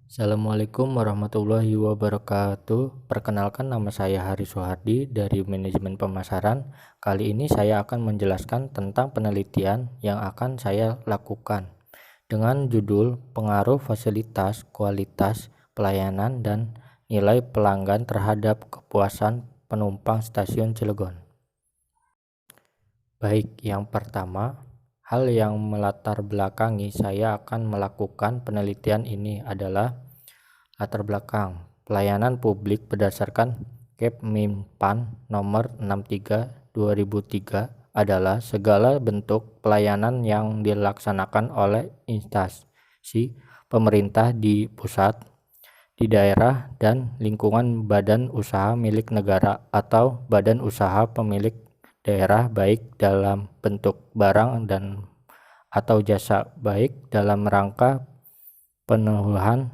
Assalamualaikum warahmatullahi wabarakatuh. Perkenalkan, nama saya Hari Sohardi dari Manajemen Pemasaran. Kali ini saya akan menjelaskan tentang penelitian yang akan saya lakukan dengan judul Pengaruh Fasilitas, Kualitas, Pelayanan, dan Nilai Pelanggan Terhadap Kepuasan Penumpang Stasiun Cilegon. Baik, yang pertama, hal yang melatar belakangi saya akan melakukan penelitian ini adalah latar belakang pelayanan publik berdasarkan Kepminpan nomor 63/2003 adalah segala bentuk pelayanan yang dilaksanakan oleh instansi pemerintah di pusat, di daerah, dan lingkungan badan usaha milik negara atau badan usaha pemilik daerah, baik dalam bentuk barang dan atau jasa, baik dalam rangka pemenuhan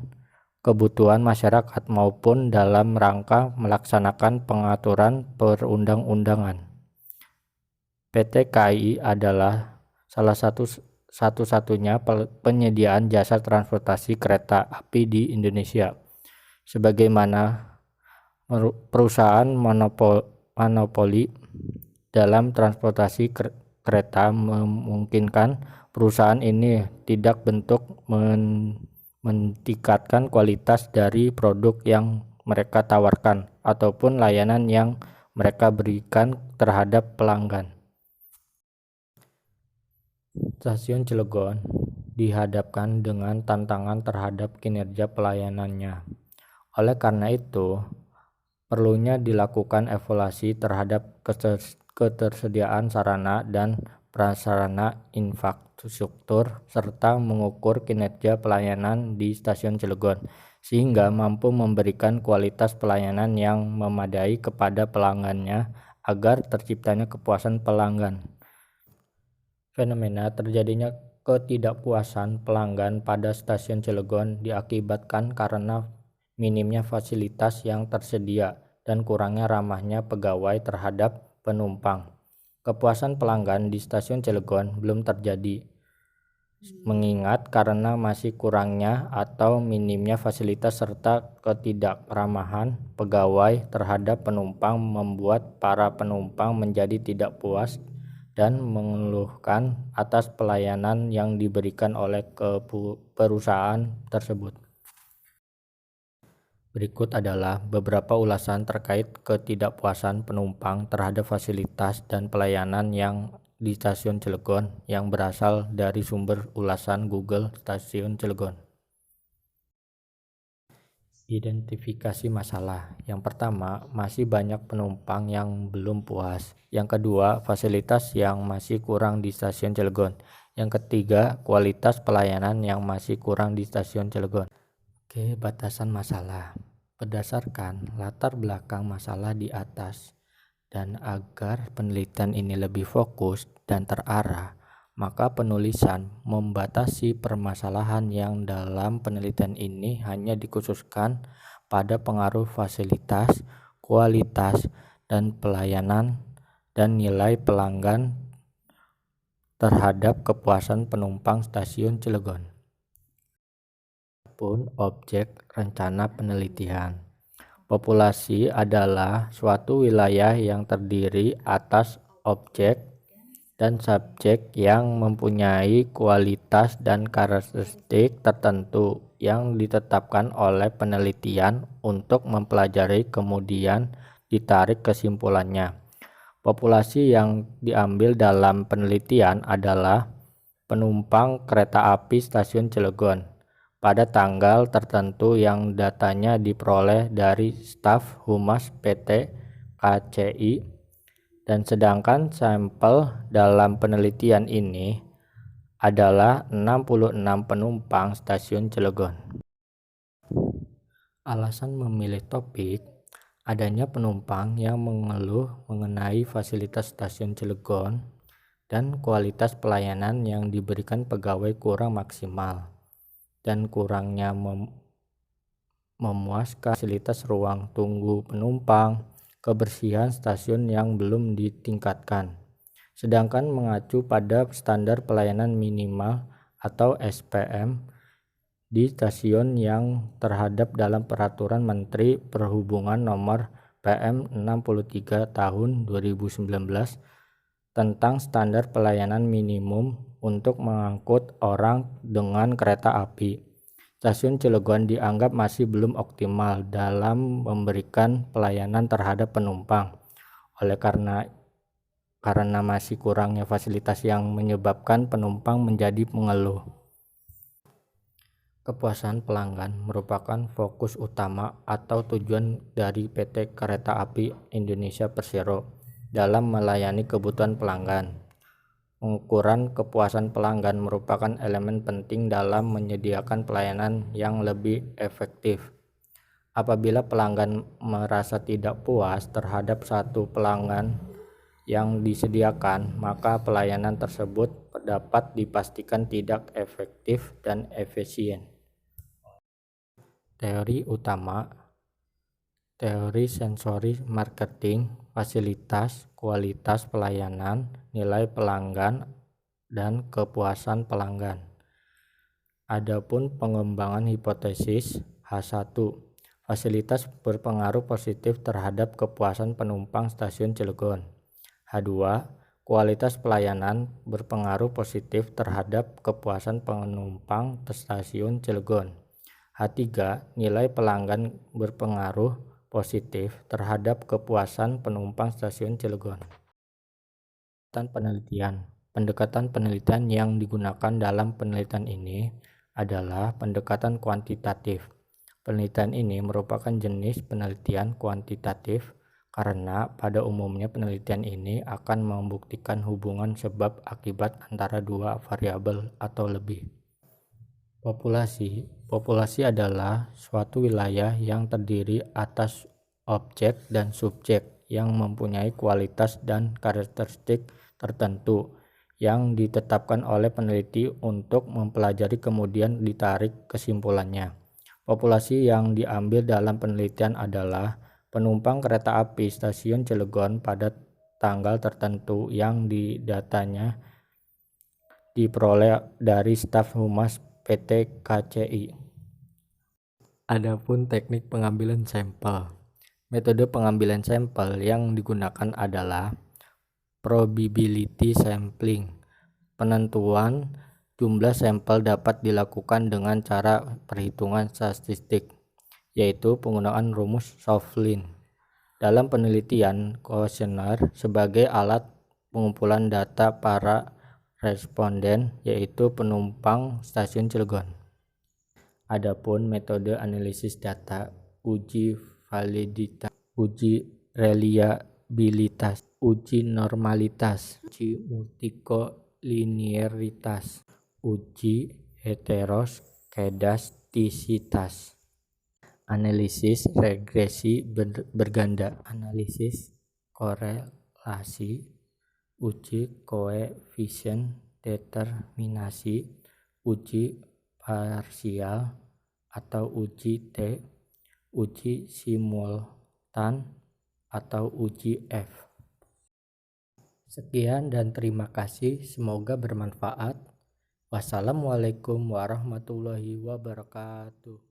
kebutuhan masyarakat maupun dalam rangka melaksanakan pengaturan perundang-undangan. PT KAI adalah salah satu-satunya penyediaan jasa transportasi kereta api di Indonesia. Sebagaimana perusahaan monopoli dalam transportasi kereta memungkinkan perusahaan ini tidak bentuk meningkatkan kualitas dari produk yang mereka tawarkan ataupun layanan yang mereka berikan terhadap pelanggan. Stasiun Cilegon dihadapkan dengan tantangan terhadap kinerja pelayanannya. Oleh karena itu, perlunya dilakukan evaluasi terhadap ketersediaan sarana dan prasarana infrastruktur serta mengukur kinerja pelayanan di Stasiun Cilegon sehingga mampu memberikan kualitas pelayanan yang memadai kepada pelanggannya agar terciptanya kepuasan pelanggan. Fenomena terjadinya ketidakpuasan pelanggan pada Stasiun Cilegon diakibatkan karena minimnya fasilitas yang tersedia dan kurangnya ramahnya pegawai terhadap penumpang. Kepuasan pelanggan di Stasiun Cilegon belum terjadi, mengingat karena masih kurangnya atau minimnya fasilitas serta ketidakramahan pegawai terhadap penumpang membuat para penumpang menjadi tidak puas dan mengeluhkan atas pelayanan yang diberikan oleh perusahaan tersebut. Berikut adalah beberapa ulasan terkait ketidakpuasan penumpang terhadap fasilitas dan pelayanan yang di Stasiun Cilegon yang berasal dari sumber ulasan Google Stasiun Cilegon. Identifikasi masalah. Yang pertama, masih banyak penumpang yang belum puas. Yang kedua, fasilitas yang masih kurang di Stasiun Cilegon. Yang ketiga, kualitas pelayanan yang masih kurang di Stasiun Cilegon. Oke, batasan masalah. Berdasarkan latar belakang masalah di atas dan agar penelitian ini lebih fokus dan terarah, maka penulisan membatasi permasalahan yang dalam penelitian ini hanya dikhususkan pada pengaruh fasilitas, kualitas, dan pelayanan dan nilai pelanggan terhadap kepuasan penumpang Stasiun Cilegon. Pun objek rencana penelitian. Populasi adalah suatu wilayah yang terdiri atas objek dan subjek yang mempunyai kualitas dan karakteristik tertentu yang ditetapkan oleh penelitian untuk mempelajari kemudian ditarik kesimpulannya. Populasi yang diambil dalam penelitian adalah penumpang kereta api Stasiun Cilegon pada tanggal tertentu yang datanya diperoleh dari staf humas PT KCI. Dan sedangkan sampel dalam penelitian ini adalah 66 penumpang Stasiun Cilegon. Alasan memilih topik, adanya penumpang yang mengeluh mengenai fasilitas Stasiun Cilegon dan kualitas pelayanan yang diberikan pegawai kurang maksimal dan kurangnya memuaskan fasilitas ruang tunggu penumpang, kebersihan stasiun yang belum ditingkatkan, sedangkan mengacu pada standar pelayanan minimal atau SPM di stasiun yang terhadap dalam Peraturan Menteri Perhubungan Nomor PM 63 Tahun 2019 tentang standar pelayanan minimum untuk mengangkut orang dengan kereta api. Stasiun Cilegon dianggap masih belum optimal dalam memberikan pelayanan terhadap penumpang. Oleh karena masih kurangnya fasilitas yang menyebabkan penumpang menjadi mengeluh. Kepuasan pelanggan merupakan fokus utama atau tujuan dari PT Kereta Api Indonesia Persero dalam melayani kebutuhan pelanggan. Pengukuran kepuasan pelanggan merupakan elemen penting dalam menyediakan pelayanan yang lebih efektif. Apabila pelanggan merasa tidak puas terhadap satu pelanggan yang disediakan, maka pelayanan tersebut dapat dipastikan tidak efektif dan efisien. Teori utama: teori sensori marketing, fasilitas, kualitas pelayanan, nilai pelanggan, dan kepuasan pelanggan. Adapun pengembangan hipotesis H1, fasilitas berpengaruh positif terhadap kepuasan penumpang stasiun Cilegon. H2, kualitas pelayanan berpengaruh positif terhadap kepuasan penumpang stasiun Cilegon. H3, nilai pelanggan berpengaruh positif terhadap kepuasan penumpang stasiun Cilegon. Pendekatan penelitian yang digunakan dalam penelitian ini adalah pendekatan kuantitatif. Penelitian ini merupakan jenis penelitian kuantitatif karena pada umumnya penelitian ini akan membuktikan hubungan sebab akibat antara dua variabel atau lebih. Populasi adalah suatu wilayah yang terdiri atas objek dan subjek yang mempunyai kualitas dan karakteristik tertentu yang ditetapkan oleh peneliti untuk mempelajari kemudian ditarik kesimpulannya. Populasi yang diambil dalam penelitian adalah penumpang kereta api stasiun Cilegon pada tanggal tertentu yang datanya diperoleh dari staf humas PT KCI. Adapun teknik pengambilan sampel. Metode pengambilan sampel yang digunakan adalah probability sampling. Penentuan jumlah sampel dapat dilakukan dengan cara perhitungan statistik, yaitu penggunaan rumus Shoflin. Dalam penelitian, kuesioner sebagai alat pengumpulan data para responden, yaitu penumpang stasiun Cilegon. Adapun metode analisis data, uji validitas, uji reliabilitas, uji normalitas, uji multikolinearitas, uji heteroskedastisitas, analisis regresi berganda, analisis korelasi, uji koefisien determinasi, uji parsial atau uji T, uji simultan atau uji F. Sekian dan terima kasih, semoga bermanfaat. Wassalamualaikum warahmatullahi wabarakatuh.